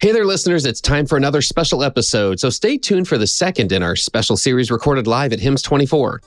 Hey there, listeners. It's time for another special episode, so stay tuned for the second in our special series recorded live at HIMSS 24.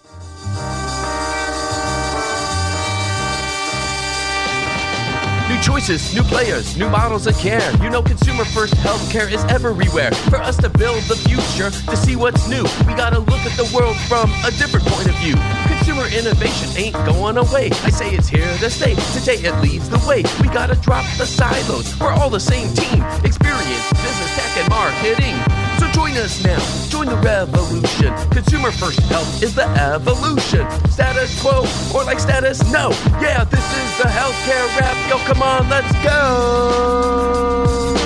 New choices, new players, new models of care. You know consumer-first healthcare is everywhere. For us to build the future, to see what's new, we gotta look at the world from a different point of view. Consumer innovation ain't going away. I say it's here to stay. Today it leads the way. We gotta drop the silos. We're all the same team. Experience, business, tech, and marketing. So join us now. Join the revolution. Consumer-first health is the evolution. Status quo, or like status no. Yeah, this is the healthcare rap. Yo, come on, let's go.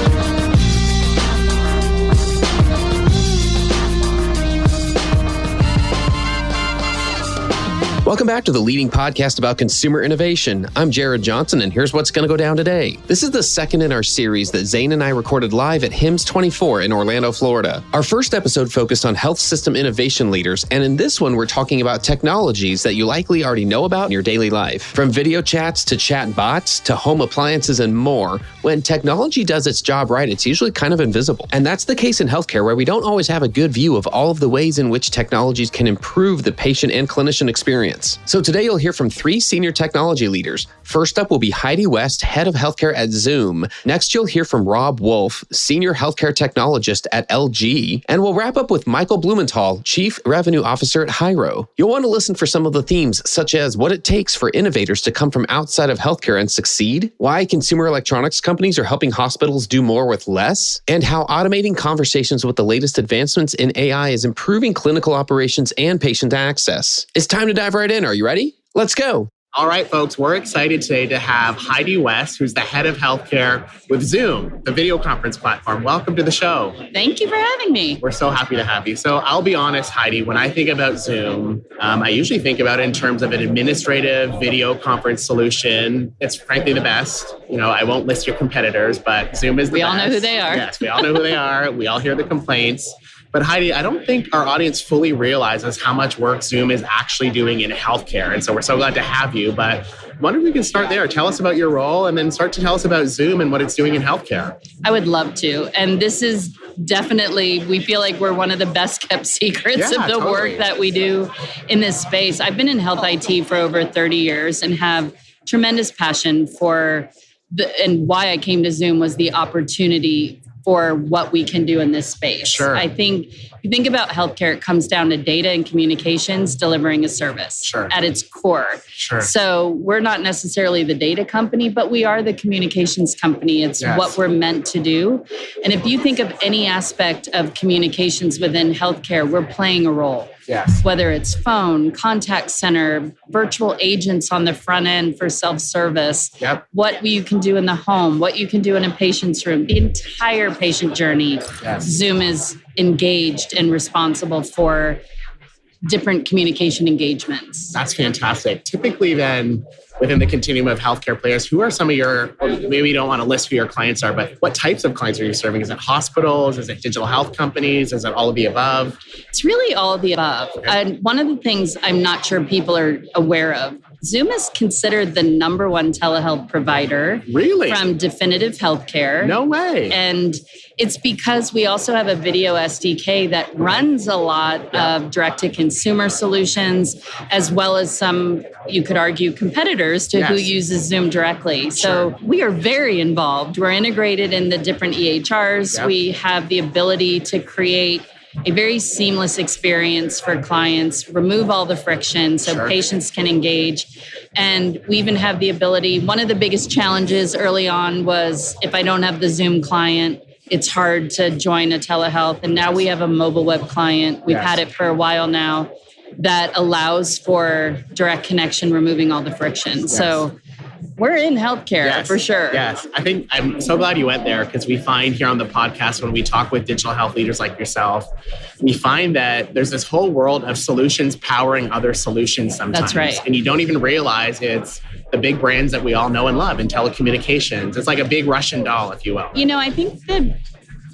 Welcome back to the leading podcast about consumer innovation. I'm Jared Johnson, and here's what's going to go down today. This is the second in our series that Zain and I recorded live at HIMSS 24 in Orlando, Florida. Our first episode focused on health system innovation leaders, and in this one, we're talking about technologies that you likely already know about in your daily life. From video chats to chat bots to home appliances and more, when technology does its job right, it's usually kind of invisible. And that's the case in healthcare, where we don't always have a good view of all of the ways in which technologies can improve the patient and clinician experience. So today you'll hear from three senior technology leaders. First up will be Heidi West, head of healthcare at Zoom. Next, you'll hear from Wolfe, senior healthcare technologist at LG. And we'll wrap up with Michael Blumental, chief revenue officer at Hyro. You'll want to listen for some of the themes, such as what it takes for innovators to come from outside of healthcare and succeed, why consumer electronics companies are helping hospitals do more with less, and how automating conversations with the latest advancements in AI is improving clinical operations and patient access. It's time to dive right in. Are you ready? Let's go. All right, folks, we're excited today to have Heidi West, who's the head of healthcare with Zoom, the video conference platform. Welcome to the show. Thank you for having me. We're so happy to have you. So I'll be honest, Heidi, when I think about Zoom, I usually think about it in terms of an administrative video conference solution. It's frankly the best. You know, I won't list your competitors, but Zoom is the best. We all know who they are. Yes, we all know who they are. We all hear the complaints. But Heidi, I don't think our audience fully realizes how much work Zoom is actually doing in healthcare. And so we're so glad to have you. But I wonder if we can start there. Tell us about your role and then start to tell us about Zoom and what it's doing in healthcare. I would love to. And this is definitely, we feel like we're one of the best kept secrets of the work that we do in this space. I've been in health IT for over 30 years and have tremendous passion for and why I came to Zoom was the opportunity for what we can do in this space. Sure. I think if you think about healthcare, it comes down to data and communications delivering a service at its core. Sure. So we're not necessarily the data company, but we are the communications company. It's what we're meant to do. And if you think of any aspect of communications within healthcare, we're playing a role. Yes. Whether it's phone, contact center, virtual agents on the front end for self-service, what you can do in the home, what you can do in a patient's room, the entire patient journey. Zoom is engaged and responsible for different communication engagements. That's fantastic. Typically then, within the continuum of healthcare players, who are some of your, or maybe you don't want to list who your clients are, but what types of clients are you serving? Is it hospitals? Is it digital health companies? Is it all of the above? It's really all of the above. And one of the things I'm not sure people are aware of, Zoom is considered the number one telehealth provider from Definitive Healthcare. No way. And it's because we also have a video SDK that runs a lot of direct-to-consumer solutions, as well as some, you could argue, competitors to who uses Zoom directly. So we are very involved. We're integrated in the different EHRs. We have the ability to create a very seamless experience for clients, remove all the friction so patients can engage. And we even have the ability, one of the biggest challenges early on was if I don't have the Zoom client, it's hard to join a telehealth. And now we have a mobile web client. We've had it for a while now that allows for direct connection, removing all the friction. So we're in healthcare for sure. Yes. I think I'm so glad you went there because we find here on the podcast when we talk with digital health leaders like yourself, we find that there's this whole world of solutions powering other solutions sometimes. That's right. And you don't even realize it's the big brands that we all know and love in telecommunications. It's like a big Russian doll, if you will. You know, I think that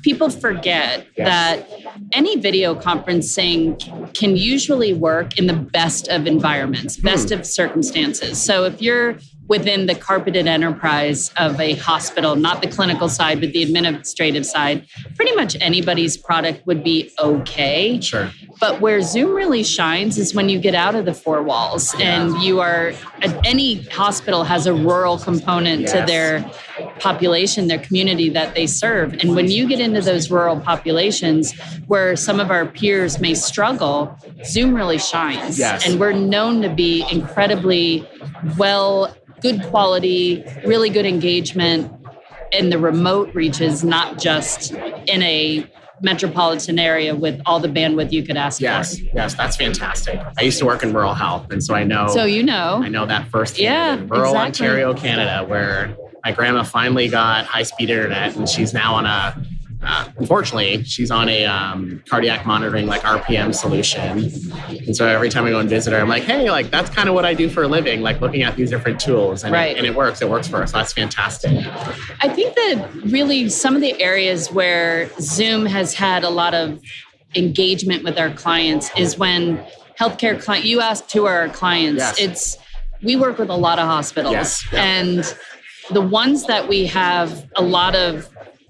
people forget that any video conferencing can usually work in the best of environments, best of circumstances. So if you're within the carpeted enterprise of a hospital, not the clinical side, but the administrative side, pretty much anybody's product would be okay. Sure. But where Zoom really shines is when you get out of the four walls and you are, any hospital has a rural component to their population, their community that they serve. And when you get into those rural populations where some of our peers may struggle, Zoom really shines. Yes. And we're known to be incredibly good quality, really good engagement in the remote reaches, not just in a metropolitan area with all the bandwidth you could ask for. Yes, that's fantastic. I used to work in rural health, and so I know. So you know. I know that firsthand. In rural Ontario, Canada, where my grandma finally got high-speed internet, and she's now on unfortunately, she's on a cardiac monitoring, like RPM solution. And so every time I go and visit her, I'm like, hey, like that's kind of what I do for a living, like looking at these different tools. And, and it works. It works for us. That's fantastic. I think that really some of the areas where Zoom has had a lot of engagement with our clients is when healthcare clients, you asked who are our clients. We work with a lot of hospitals. And the ones that we have a lot of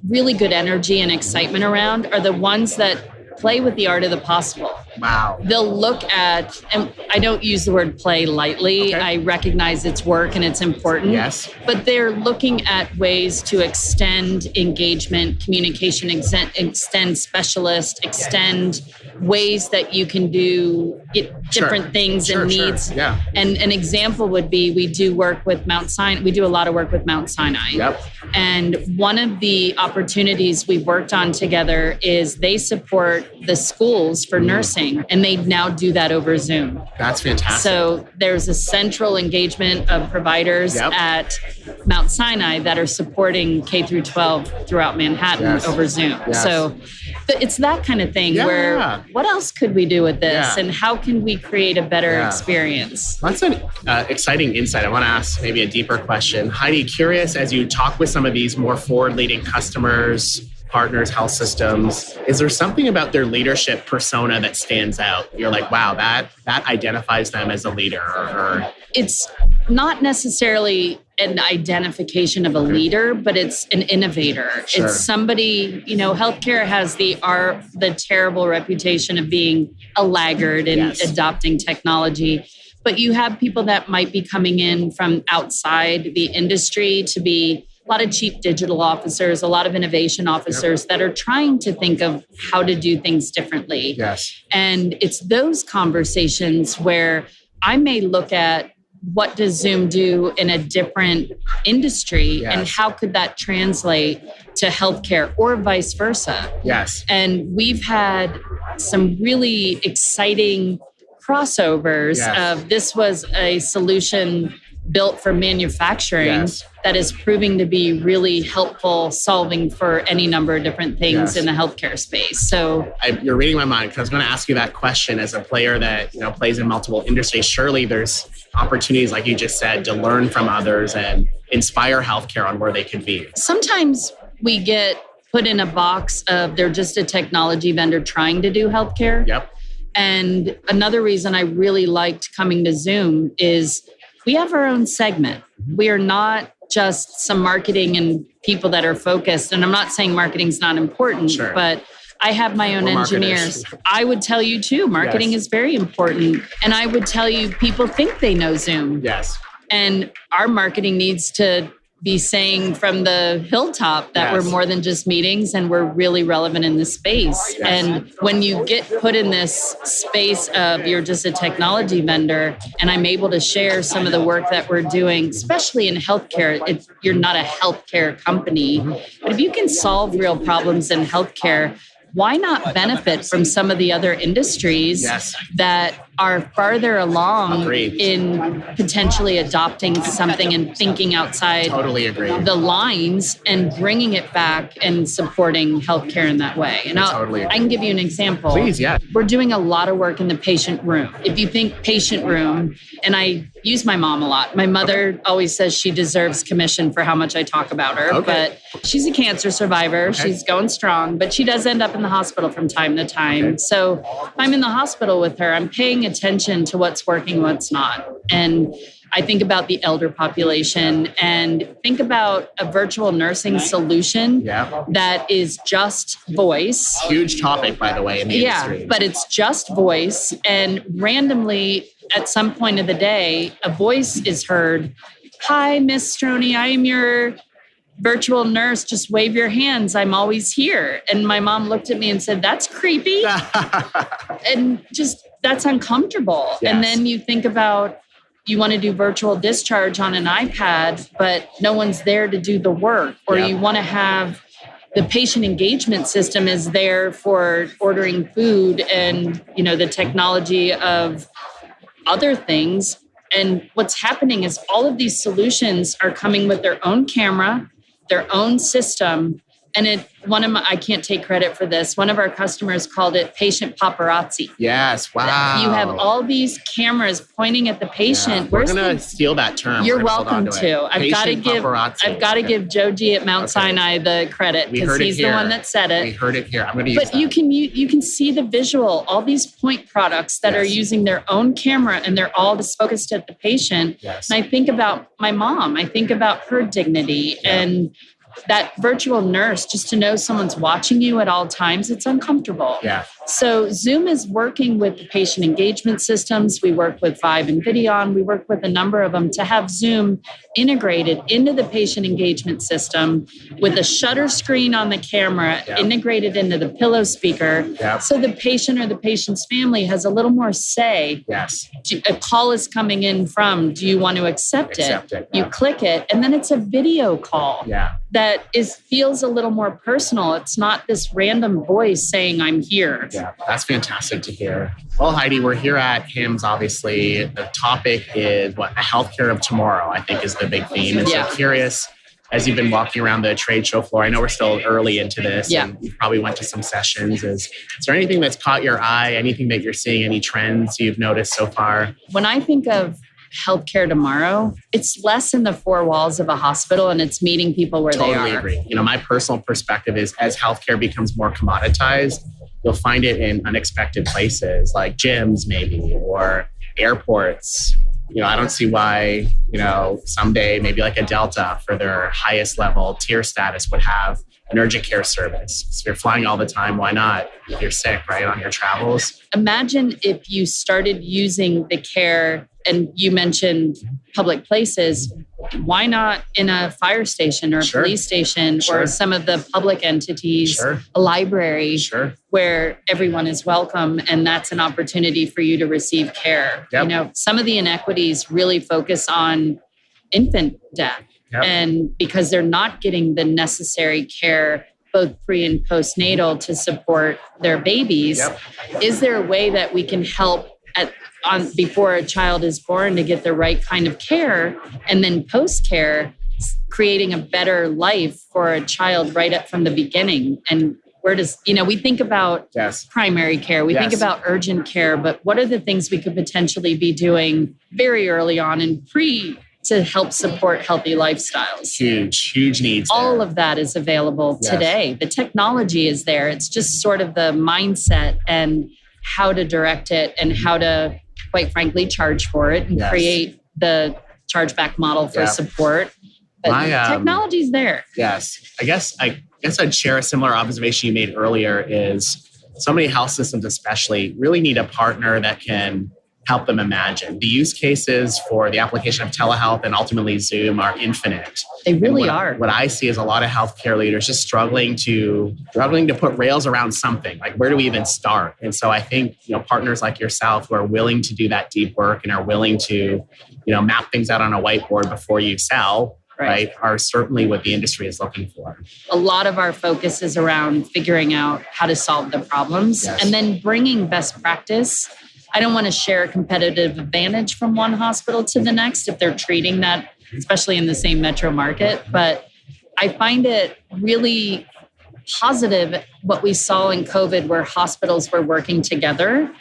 really good energy and excitement around are the ones that play with the art of the possible. Wow. They'll look at, and I don't use the word play lightly. I recognize its work and it's important. Yes. But they're looking at ways to extend engagement, communication, extend specialist, extend ways that you can do different things and needs. And an example would be we do work with Mount Sinai. We do a lot of work with Mount Sinai. And one of the opportunities we've worked on together is they support the schools for nursing, and they now do that over Zoom. That's fantastic. So there's a central engagement of providers at Mount Sinai that are supporting K through 12 throughout Manhattan over Zoom. So it's that kind of thing where what else could we do with this and how can we create a better experience? That's an exciting insight. I want to ask maybe a deeper question. Heidi, curious as you talk with some of these more forward-leading customers, partners, health systems, is there something about their leadership persona that stands out? You're like, wow, that identifies them as a leader? Or it's not necessarily an identification of a leader, but it's an innovator. It's somebody, healthcare has the terrible reputation of being a laggard in adopting technology. But you have people that might be coming in from outside the industry to be a lot of chief digital officers, a lot of innovation officers that are trying to think of how to do things differently. And it's those conversations where I may look at what does Zoom do in a different industry and how could that translate to healthcare or vice versa? And we've had some really exciting crossovers of this was a solution built for manufacturing that is proving to be really helpful solving for any number of different things in the healthcare space. So you're reading my mind because I was going to ask you that question. As a player that plays in multiple industries, surely there's opportunities, like you just said, to learn from others and inspire healthcare on where they could be. Sometimes we get put in a box of they're just a technology vendor trying to do healthcare. And another reason I really liked coming to Zoom is we have our own segment. We are not just some marketing and people that are focused. And I'm not saying marketing's not important, but I have my own engineers. I would tell you too, marketing is very important. And I would tell you, people think they know Zoom. And our marketing needs to be saying from the hilltop that we're more than just meetings and we're really relevant in this space. And when you get put in this space of you're just a technology vendor and I'm able to share some of the work that we're doing, especially in healthcare, you're not a healthcare company, but if you can solve real problems in healthcare, why not benefit from some of the other industries that are farther along in potentially adopting something and thinking outside the lines and bringing it back and supporting healthcare in that way? And I can give you an example. We're doing a lot of work in the patient room. If you think patient room, and I use my mom a lot. My mother always says she deserves commission for how much I talk about her, but she's a cancer survivor. She's going strong, but she does end up in the hospital from time to time. So if I'm in the hospital with her, I'm paying attention to what's working, what's not. And I think about the elder population and think about a virtual nursing solution that is just voice. Huge topic, by the way, in the industry. But it's just voice. And randomly, at some point of the day, a voice is heard. Hi, Miss Stroney, I am your virtual nurse. Just wave your hands. I'm always here. And my mom looked at me and said, that's creepy. And just, that's uncomfortable. Yes. And then you think about, you want to do virtual discharge on an iPad, but no one's there to do the work. Or you want to have the patient engagement system is there for ordering food and, you know, the technology of other things. And what's happening is all of these solutions are coming with their own camera, their own system. And I can't take credit for this. One of our customers called it patient paparazzi. Yes, wow. You have all these cameras pointing at the patient. Yeah. We're going to steal that term. You're welcome to. I've got to give Joe G at Mount Sinai the credit because he's the one that said it. We heard it here. I'm going to use that. But you can see the visual, all these point products that are using their own camera and they're all just focused at the patient. Yes. And I think about my mom. I think about her dignity and that virtual nurse, just to know someone's watching you at all times, it's uncomfortable. Yeah. So Zoom is working with the patient engagement systems. We work with Vive and Videon. We work with a number of them to have Zoom integrated into the patient engagement system with a shutter screen on the camera, integrated into the pillow speaker. So the patient or the patient's family has a little more say. Yes. A call is coming in from, do you want to accept it? You click it, and then it's a video call. That feels a little more personal. It's not this random voice saying, I'm here. Yeah, that's fantastic to hear. Well, Heidi, we're here at HIMSS, obviously. The topic is the healthcare of tomorrow, I think is the big theme. And so curious, as you've been walking around the trade show floor, I know we're still early into this, and you probably went to some sessions. Is there anything that's caught your eye, anything that you're seeing, any trends you've noticed so far? When I think of healthcare tomorrow, it's less in the four walls of a hospital and it's meeting people where they are. Totally agree. You know, my personal perspective is as healthcare becomes more commoditized, you'll find it in unexpected places like gyms maybe or airports. You know, I don't see why, you know, someday maybe like a Delta for their highest level tier status would have an urgent care service. So you're flying all the time. Why not? If you're sick, right, on your travels. Imagine if you started using the care, and you mentioned public places, why not in a fire station or a police station or some of the public entities, a library where everyone is welcome and that's an opportunity for you to receive care. You know, some of the inequities really focus on infant death. And because they're not getting the necessary care, both pre and postnatal, to support their babies, is there a way that we can help before a child is born to get the right kind of care, and then post-care, creating a better life for a child right up from the beginning? And where does, you know, we think about primary care, we think about urgent care, but what are the things we could potentially be doing very early on and to help support healthy lifestyles? Huge needs. All of that is available today. The technology is there. It's just sort of the mindset and how to direct it and how to, quite frankly, charge for it and create the chargeback model for support. But technology's there. Yes. I guess I'd share a similar observation you made earlier is so many health systems especially really need a partner that can help them imagine. The use cases for the application of telehealth and ultimately Zoom are infinite. They really are. What I see is a lot of healthcare leaders just struggling to put rails around something. Like, where do we even start? And so I think, you know, partners like yourself who are willing to do that deep work and are willing to, you know, map things out on a whiteboard before you sell, right, are certainly what the industry is looking for. A lot of our focus is around figuring out how to solve the problems and then bringing best practice. I don't want to share a competitive advantage from one hospital to the next if they're treating that, especially in the same metro market. But I find it really positive what we saw in COVID where hospitals were working together.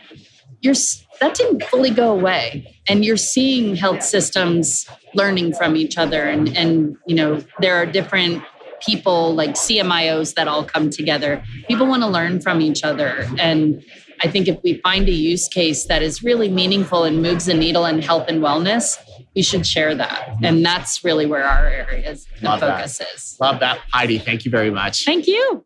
That didn't fully go away. And you're seeing health systems learning from each other. And you know, there are different people like CMIOs that all come together. People want to learn from each other. And I think if we find a use case that is really meaningful and moves the needle in health and wellness, we should share that. And that's really where our areas of focus is. Love that. Heidi, thank you very much. Thank you.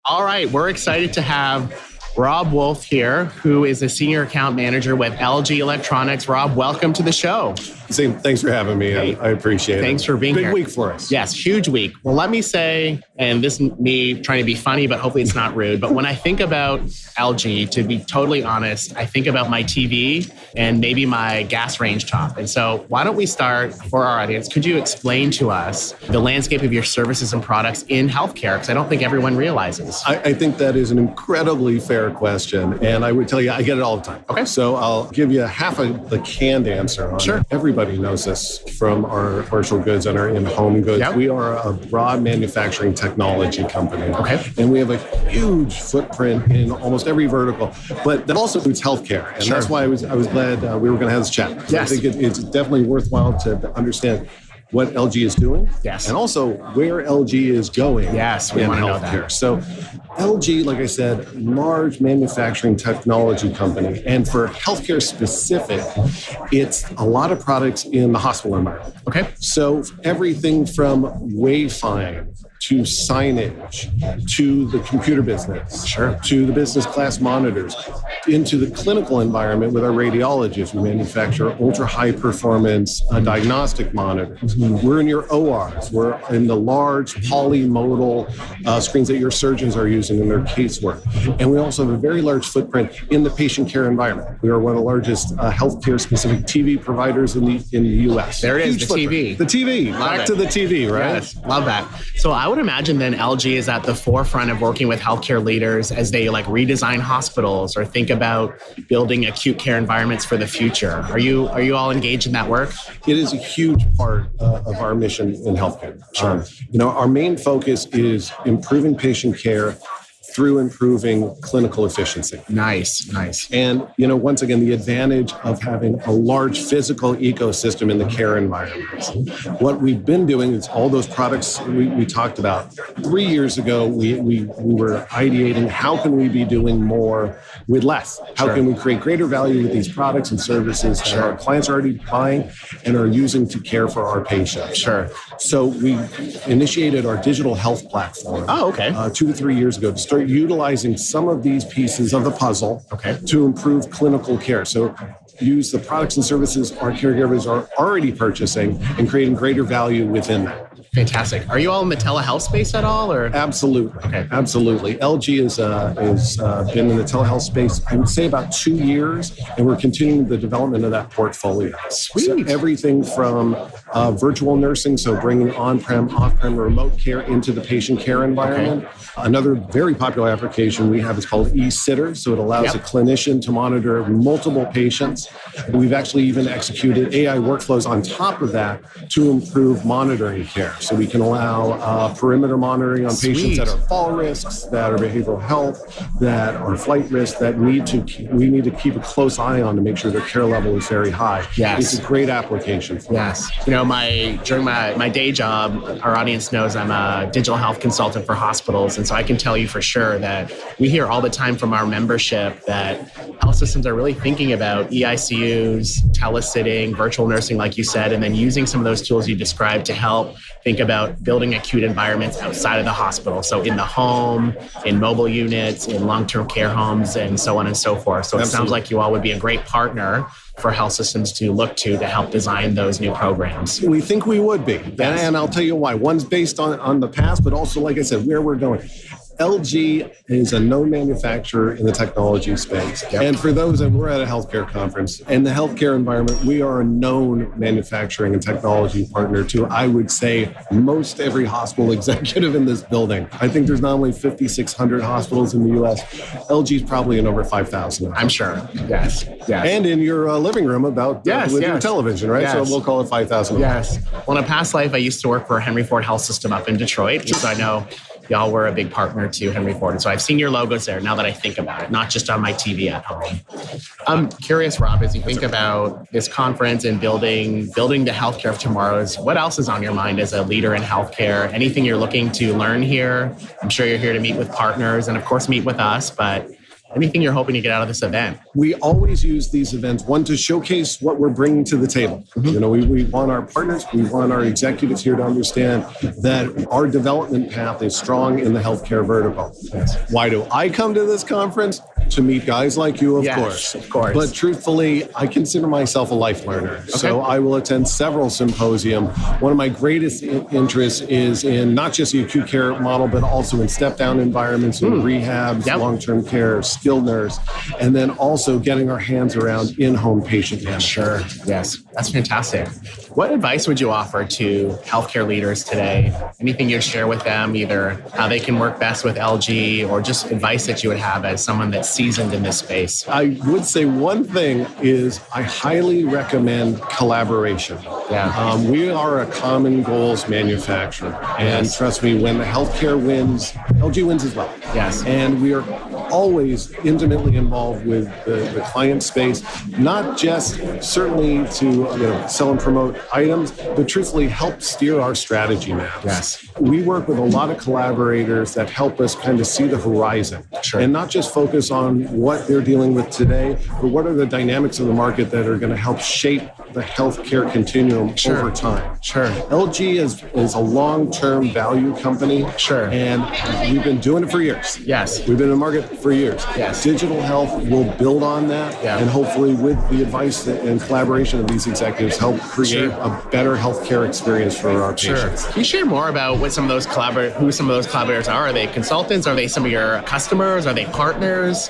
All right, we're excited to have Rob Wolfe here, who is a senior account manager with LG Electronics. Rob, welcome to the show. Zain, thanks for having me. I appreciate it. Thanks for being here. Big week for us. Yes, huge week. Well, let me say, and this is me trying to be funny, but hopefully it's not rude, but when I think about LG, to be totally honest, I think about my TV and maybe my gas range top. And so why don't we start, for our audience, could you explain to us the landscape of your services and products in healthcare? Because I don't think everyone realizes. I think that is an incredibly fair question. And I would tell you, I get it all the time. Okay. So I'll give you half of the canned answer on Sure. it. Everybody knows this from our commercial goods and our in-home goods. Yep. We are a broad manufacturing technology company. Okay. And we have a huge footprint in almost every vertical, but that also includes healthcare. And Sure. that's why I was glad we were going to have this chat. Yes. I think it's definitely worthwhile to understand what LG is doing. Yes. And also where LG is going. Yes, we in want to know healthcare. that. So LG, like I said, large manufacturing technology company. And for healthcare specific, it's a lot of products in the hospital environment. Okay. So everything from wayfinding to signage, to the computer business, Sure. to the business class monitors, into the clinical environment with our radiologists. We manufacture ultra high performance diagnostic monitors. We're in your ORs. We're in the large polymodal screens that your surgeons are using in their casework. And we also have a very large footprint in the patient care environment. We are one of the largest healthcare specific TV providers in the U.S. There it is, Huge the footprint. TV. The TV. Love Back it. to the TV, right? Yes, love that. So I would imagine then LG is at the forefront of working with healthcare leaders as they like redesign hospitals or think about building acute care environments for the future. Are you all engaged in that work? It is a huge part of our mission in healthcare. Sure. Our main focus is improving patient care through improving clinical efficiency. Nice. And, once again, the advantage of having a large physical ecosystem in the care environment. What we've been doing is all those products we talked about. 3 years ago, we were ideating how can we be doing more with less? How Sure. can we create greater value with these products and services that our clients are already buying and are using to care for our patients? Sure. So we initiated our digital health platform. Oh, okay. 2 to 3 years ago to start utilizing some of these pieces of the puzzle to improve clinical care. So use the products and services our caregivers are already purchasing and creating greater value within that. Fantastic. Are you all in the telehealth space at all, or? Absolutely. Okay. Absolutely. LG has been in the telehealth space, I would say, about 2 years, and we're continuing the development of that portfolio. Sweet. So everything from virtual nursing, so bringing on-prem, off-prem remote care into the patient care environment. Another very popular application we have is called eSitter, so it allows a clinician to monitor multiple patients. We've actually even executed AI workflows on top of that to improve monitoring care. So we can allow perimeter monitoring on patients that are fall risks, that are behavioral health, that are flight risks, that we need to keep a close eye on to make sure their care level is very high. Yes. It's a great application for Yes. During my day job, our audience knows I'm a digital health consultant for hospitals. And so I can tell you for sure that we hear all the time from our membership that health systems are really thinking about EICUs, telesitting, virtual nursing, like you said, and then using some of those tools you described to help think about building acute environments outside of the hospital. So in the home, in mobile units, in long-term care homes, and so on and so forth. So it sounds like you all would be a great partner for health systems to look to help design those new programs. We think we would be. Yes. And I'll tell you why. One's based on the past, but also, like I said, where we're going. LG is a known manufacturer in the technology space. Yep. And for those that we're at a healthcare conference, in the healthcare environment, we are a known manufacturing and technology partner to, I would say, most every hospital executive in this building. I think there's not only 5,600 hospitals in the US, LG's probably in over 5,000. I'm sure. Yes. And in your living room with your television, right? Yes. So we'll call it 5,000. Yes. Well, in a past life, I used to work for Henry Ford Health System up in Detroit. And so I know y'all were a big partner to Henry Ford. And so I've seen your logos there now that I think about it, not just on my TV at home. I'm curious, Rob, as you think about this conference and building the healthcare of tomorrow's, what else is on your mind as a leader in healthcare? Anything you're looking to learn here? I'm sure you're here to meet with partners and, of course, meet with us. But Anything you're hoping to get out of this event? We always use these events, one, to showcase what we're bringing to the table. We want our partners, we want our executives here to understand that our development path is strong in the healthcare vertical. Yes. Why do I come to this conference? To meet guys like you, of course. But truthfully, I consider myself a life learner. Okay. So I will attend several symposium. One of my greatest interests is in not just the acute care model, but also in step-down environments, in rehabs, long-term care, skilled nurse, and then also getting our hands around in-home patient management. Sure. Yes. That's fantastic. What advice would you offer to healthcare leaders today? Anything you'd share with them, either how they can work best with LG or just advice that you would have as someone that's seasoned in this space? I would say one thing is I highly recommend collaboration. Yeah. We are a common goals manufacturer. And trust me, when the healthcare wins, LG wins as well. Yes. And we are always intimately involved with the client space, not just certainly to sell and promote items, but truthfully help steer our strategy maps. Yes. We work with a lot of collaborators that help us kind of see the horizon and not just focus on what they're dealing with today, but what are the dynamics of the market that are going to help shape the healthcare continuum over time. Sure. LG is a long-term value company. Sure. And we've been doing it for years. Yes. We've been in the market for years. Yes. Digital health will build on that. Yeah. And hopefully with the advice and collaboration of these executives help create a better healthcare experience for our patients. Can you share more about what some of those who some of those collaborators are? Are they consultants? Are they some of your customers? Are they partners?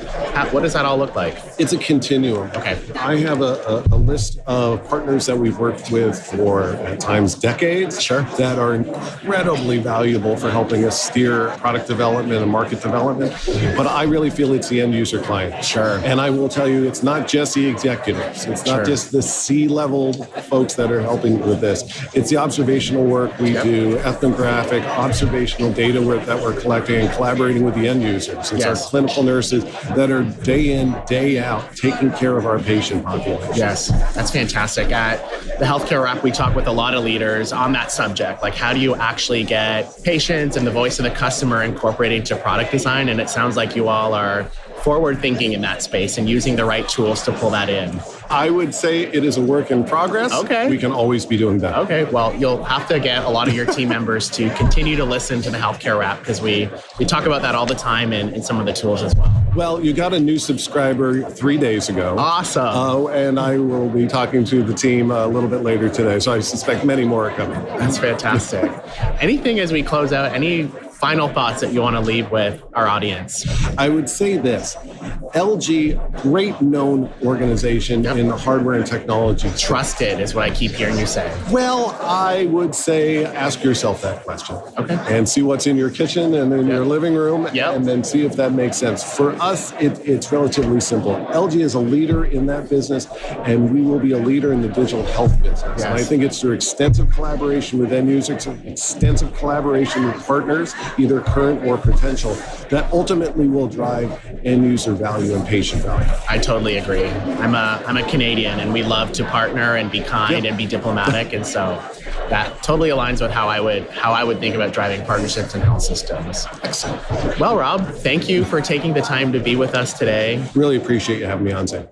What does that all look like? It's a continuum. Okay. I have a list of partners that we've worked with for, at times, decades that are incredibly valuable for helping us steer product development and market development. But I really feel it's the end user client. Sure. And I will tell you, it's not just the executives. It's not just the C-level folks that are helping with this. It's the observational work we do, ethnographic, observational data that we're collecting and collaborating with the end users. It's our clinical nurses that are day in, day out, taking care of our patient population. Yes, that's fantastic. At the Healthcare Wrap, we talk with a lot of leaders on that subject. Like, how do you actually get patients and the voice of the customer incorporated into product design? And it sounds like you all are forward thinking in that space and using the right tools to pull that in. I would say it is a work in progress. Okay. We can always be doing better. Okay. Well, you'll have to get a lot of your team members to continue to listen to the Healthcare Wrap, because we talk about that all the time in some of the tools as well. Well, you got a new subscriber 3 days ago. Awesome. And I will be talking to the team a little bit later today, so I suspect many more are coming. That's fantastic. Anything as we close out, any final thoughts that you want to leave with our audience? I would say this. LG, great known organization in the hardware and technology. Trusted is what I keep hearing you say. Well, I would say ask yourself that question. Okay. And see what's in your kitchen and in your living room, and then see if that makes sense. For us, it's relatively simple. LG is a leader in that business, and we will be a leader in the digital health business. Yes. And I think it's through extensive collaboration with end users, extensive collaboration with partners, either current or potential, that ultimately will drive end user value and patient value. I totally agree. I'm a Canadian, and we love to partner and be kind and be diplomatic, and so that totally aligns with how I would think about driving partnerships in health systems. Excellent. Well, Rob, thank you for taking the time to be with us today. Really appreciate you having me on, Zain.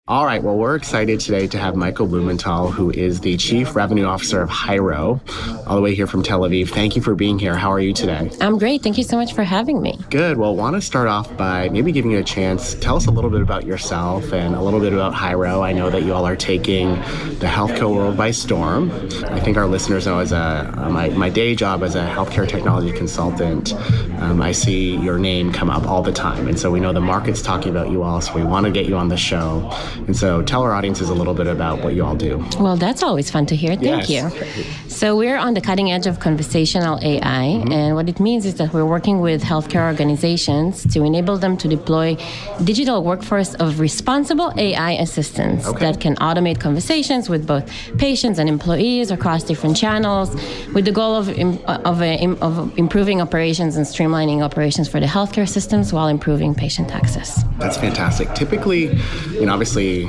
All right. Well, we're excited today to have Michael Blumental, who is the Chief Revenue Officer of Hyro, all the way here from Tel Aviv. Thank you for being here. How are you today? I'm great. Thank you so much for having me. Good. Well, want to start off by maybe giving you a chance. Tell us a little bit about yourself and a little bit about Hyro. I know that you all are taking the healthcare world by storm. I think our listeners know as my day job as a healthcare technology consultant, I see your name come up all the time. And so we know the market's talking about you all, so we want to get you on the show. And so tell our audiences a little bit about what you all do. Well, that's always fun to hear. Thank you. So we're on the cutting edge of conversational AI. And what it means is that we're working with healthcare organizations to enable them to deploy digital workforce of responsible AI assistants that can automate conversations with both patients and employees across different channels, with the goal of improving operations and streamlining operations for the healthcare systems while improving patient access. That's fantastic. Typically, obviously,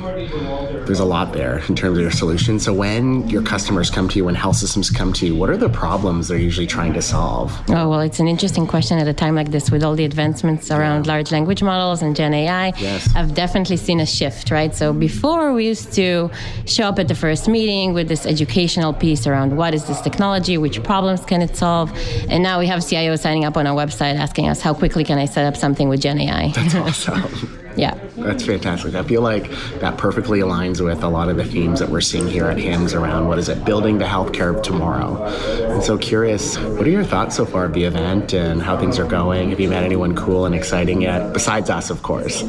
there's a lot there in terms of your solution. So when your customers come to you, when health systems come to you, what are the problems they're usually trying to solve? Oh, well, it's an interesting question at a time like this with all the advancements around large language models and Gen AI. Yes. I've definitely seen a shift, right? So before we used to show up at the first meeting with this educational piece around what is this technology, which problems can it solve? And now we have CIOs signing up on our website asking us, how quickly can I set up something with Gen AI? That's awesome. Yeah. That's fantastic. I feel like that perfectly aligns with a lot of the themes that we're seeing here at HIMSS around, building the healthcare of tomorrow. And so curious, what are your thoughts so far of the event and how things are going? Have you met anyone cool and exciting yet? Besides us, of course.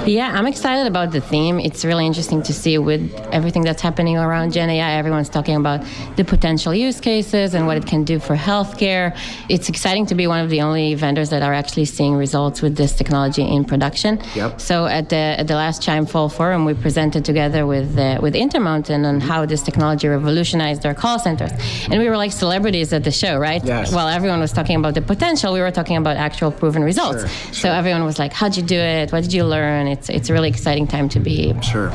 Yeah, I'm excited about the theme. It's really interesting to see with everything that's happening around Gen AI. Everyone's talking about the potential use cases and what it can do for healthcare. It's exciting to be one of the only vendors that are actually seeing results with this technology in production. Yep. So at the last Chime Fall Forum, we presented together with Intermountain on how this technology revolutionized their call centers. And we were like celebrities at the show, right? Yes. While everyone was talking about the potential, we were talking about actual proven results. Sure. So everyone was like, how'd you do it? What did you learn? It's a really exciting time to be. Sure.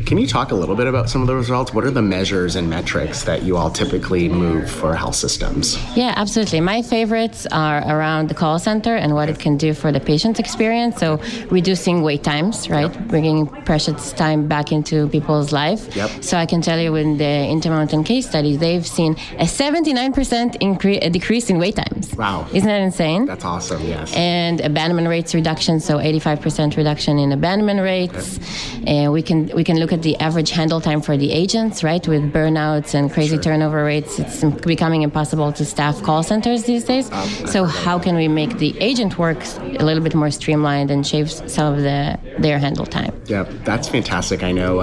Can you talk a little bit about some of the results? What are the measures and metrics that you all typically move for health systems? Yeah, absolutely. My favorites are around the call center and what it can do for the patient experience. So reducing wait times, right? Yep. Bringing precious time back into people's life. Yep. So I can tell you in the Intermountain case study, they've seen a 79% decrease in wait times. Wow. Isn't that insane? That's awesome, yes. And abandonment rates reduction, so 85% reduction in abandonment rates. And we can look at the average handle time for the agents, right? With burnouts and crazy turnover rates, it's becoming impossible to staff call centers these days. So how can we make the agent work a little bit more streamlined and shave some of their handle time? Yeah, that's fantastic. I know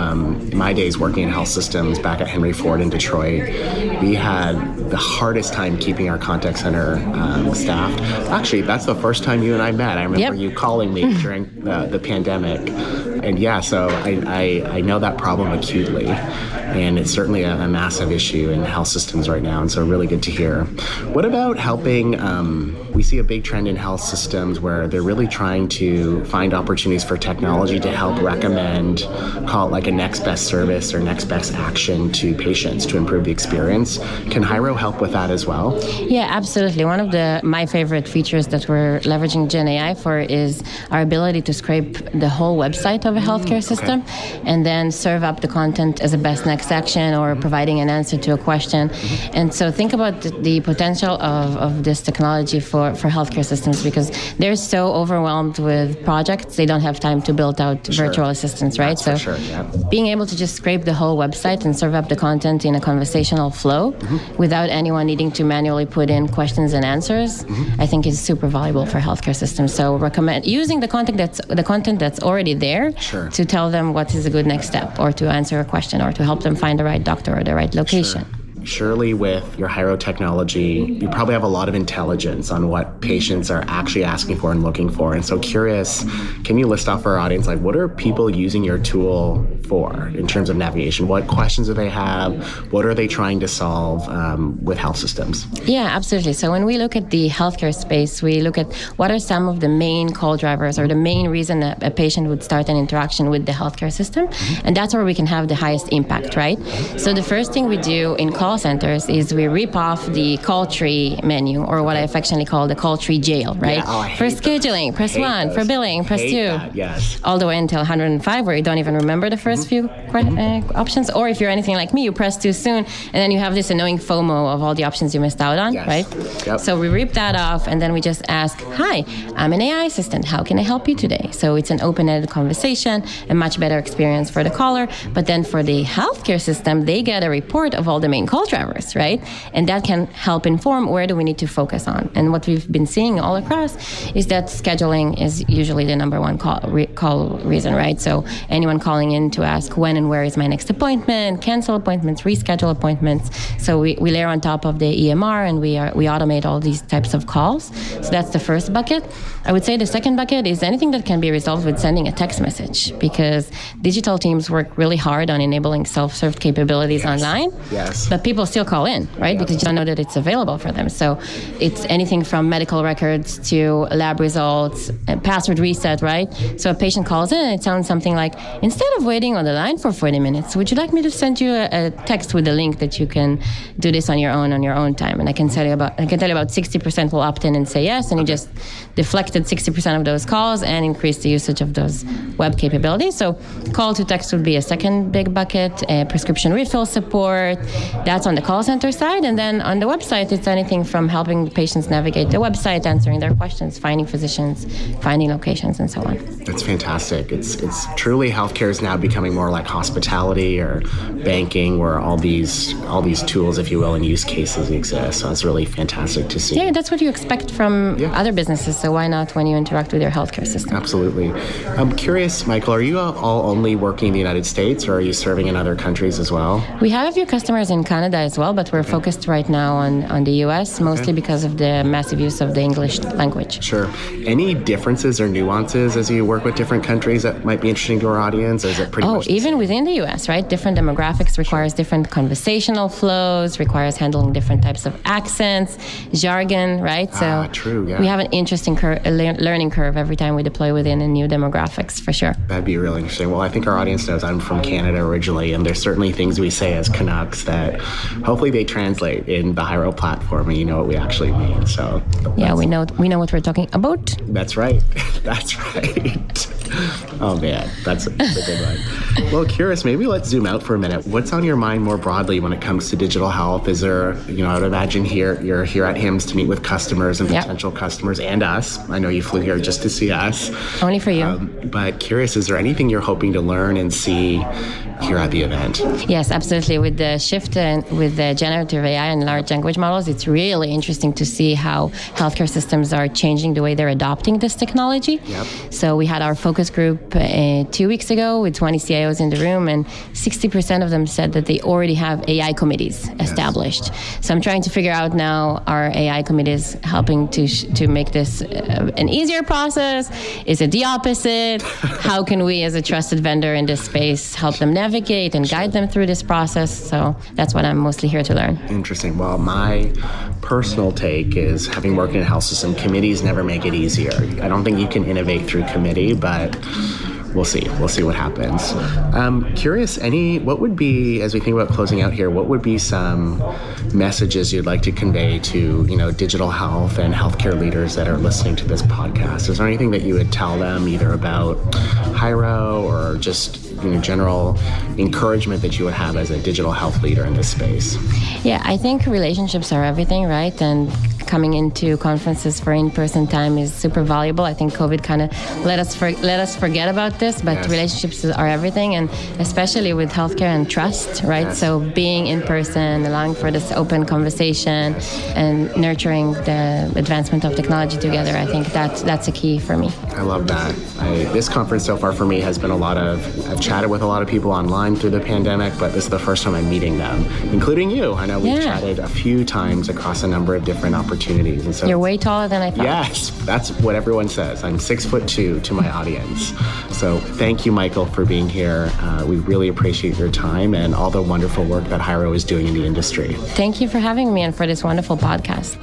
my days working in health systems back at Henry Ford in Detroit, we had the hardest time keeping our contact center staffed. Actually, that's the first time you and I met. I remember you calling me during the pandemic. And yeah, so I know that problem acutely. And it's certainly a massive issue in health systems right now. And so really good to hear. What about helping? We see a big trend in health systems where they're really trying to find opportunities for technology to help recommend, call it like a next best service or next best action to patients to improve the experience. Can Hyro help with that as well? Yeah, absolutely. One of my favorite features that we're leveraging Gen AI for is our ability to scrape the whole website of a healthcare system and then serve up the content as a best next action or providing an answer to a question. And so think about the potential of this technology for healthcare systems, because they're so overwhelmed with projects, they don't have time to build out virtual assistants, right? That's so being able to just scrape the whole website and serve up the content in a conversational flow without anyone needing to manually put in questions and answers, I think is super valuable for healthcare systems. So recommend using the content that's already there to tell them what is a good next step, or to answer a question, or to help them find the right doctor or the right location. Surely with your Hyro technology, you probably have a lot of intelligence on what patients are actually asking for and looking for. And so curious, can you list off for our audience, like what are people using your tool for in terms of navigation? What questions do they have? What are they trying to solve with health systems? Yeah, absolutely. So when we look at the healthcare space, we look at what are some of the main call drivers or the main reason that a patient would start an interaction with the healthcare system. And that's where we can have the highest impact, right? So the first thing we do in call centers is we rip off the call tree menu, or what I affectionately call the call tree jail, right? For scheduling, press 1. For billing, press 2. Yes. All the way until 105, where you don't even remember the first few options. Or if you're anything like me, you press too soon, and then you have this annoying FOMO of all the options you missed out on, right? Yep. So we rip that off, and then we just ask, hi, I'm an AI assistant. How can I help you today? So it's an open-ended conversation, a much better experience for the caller. But then for the healthcare system, they get a report of all the main call drivers, right? And that can help inform where do we need to focus on. And what we've been seeing all across is that scheduling is usually the number one call reason, right? So anyone calling in to ask when and where is my next appointment, cancel appointments, reschedule appointments. So we layer on top of the EMR, and we automate all these types of calls. So that's the first bucket. I would say the second bucket is anything that can be resolved with sending a text message, because digital teams work really hard on enabling self-serve capabilities online. Yes. But people still call in, right? Yep. Because you don't know that it's available for them. So it's anything from medical records to lab results, password reset, right? So a patient calls in and it sounds something like, instead of waiting on the line for 40 minutes, would you like me to send you a text with a link that you can do this on your own time? And I can tell you about 60% will opt in and say yes, and you just deflected 60% of those calls and increased the usage of those web capabilities. So call to text would be a second big bucket. Prescription refill support, that's on the call center side. And then on the website, it's anything from helping patients navigate the website, answering their questions, finding physicians, finding locations, and so on. That's fantastic. It's truly, healthcare is now becoming more like hospitality or banking, where all these tools, if you will, and use cases exist. So it's really fantastic to see. Yeah, that's what you expect from other businesses. So why not when you interact with your healthcare system? Absolutely. I'm curious, Michael, are you all only working in the United States, or are you serving in other countries as well? We have a few customers in Canada as well, but we're focused right now on the US, mostly because of the massive use of the English language. Sure. Any differences or nuances as you work with different countries that might be interesting to our audience? Or is it pretty much the even same? within the US, right? Different demographics requires different conversational flows, requires handling different types of accents, jargon, right? So true, yeah. we have an interesting learning curve every time we deploy within a new demographics, for sure. That'd be really interesting. Well, I think our audience knows I'm from Canada originally, and there's certainly things we say as Canucks that hopefully they translate in the Hyro platform, and you know what we actually mean. So yeah, we know what we're talking about. That's right. That's right. Oh man, that's a good one. Well, curious, maybe let's zoom out for a minute. What's on your mind more broadly when it comes to digital health? Is there, I would imagine you're here at HIMSS to meet with customers and potential customers and us. I know you flew here just to see us. Only for you. But curious, is there anything you're hoping to learn and see here at the event? Yes, absolutely. With the shift with the generative AI and large language models, it's really interesting to see how healthcare systems are changing the way they're adopting this technology. Yep. So we had our focus group 2 weeks ago with 20 CIOs in the room, and 60% of them said that they already have AI committees established. So I'm trying to figure out now, are AI committees helping to make this an easier process? Is it the opposite? How can we as a trusted vendor in this space help them navigate and guide them through this process? So that's what I'm mostly here to learn. Interesting. Well, my personal take is, having worked in a health system, committees never make it easier. I don't think you can innovate through committee, but we'll see. We'll see what happens. Curious, what would be, as we think about closing out here, what would be some messages you'd like to convey to, digital health and healthcare leaders that are listening to this podcast? Is there anything that you would tell them either about Hyro or just general encouragement that you would have as a digital health leader in this space? Yeah, I think relationships are everything, right? And coming into conferences for in-person time is super valuable. I think COVID kind of let us forget about this, but relationships are everything, and especially with healthcare and trust, right? Yes. So being in person, allowing for this open conversation, and nurturing the advancement of technology together, I think that's a key for me. I love that. This conference so far for me has been I've chatted with a lot of people online through the pandemic, but this is the first time I'm meeting them, including you. I know we've chatted a few times across a number of different opportunities. And so you're way taller than I thought. Yes, that's what everyone says. I'm 6'2" to my audience. So thank you, Michael, for being here. We really appreciate your time and all the wonderful work that Hyro is doing in the industry. Thank you for having me and for this wonderful podcast.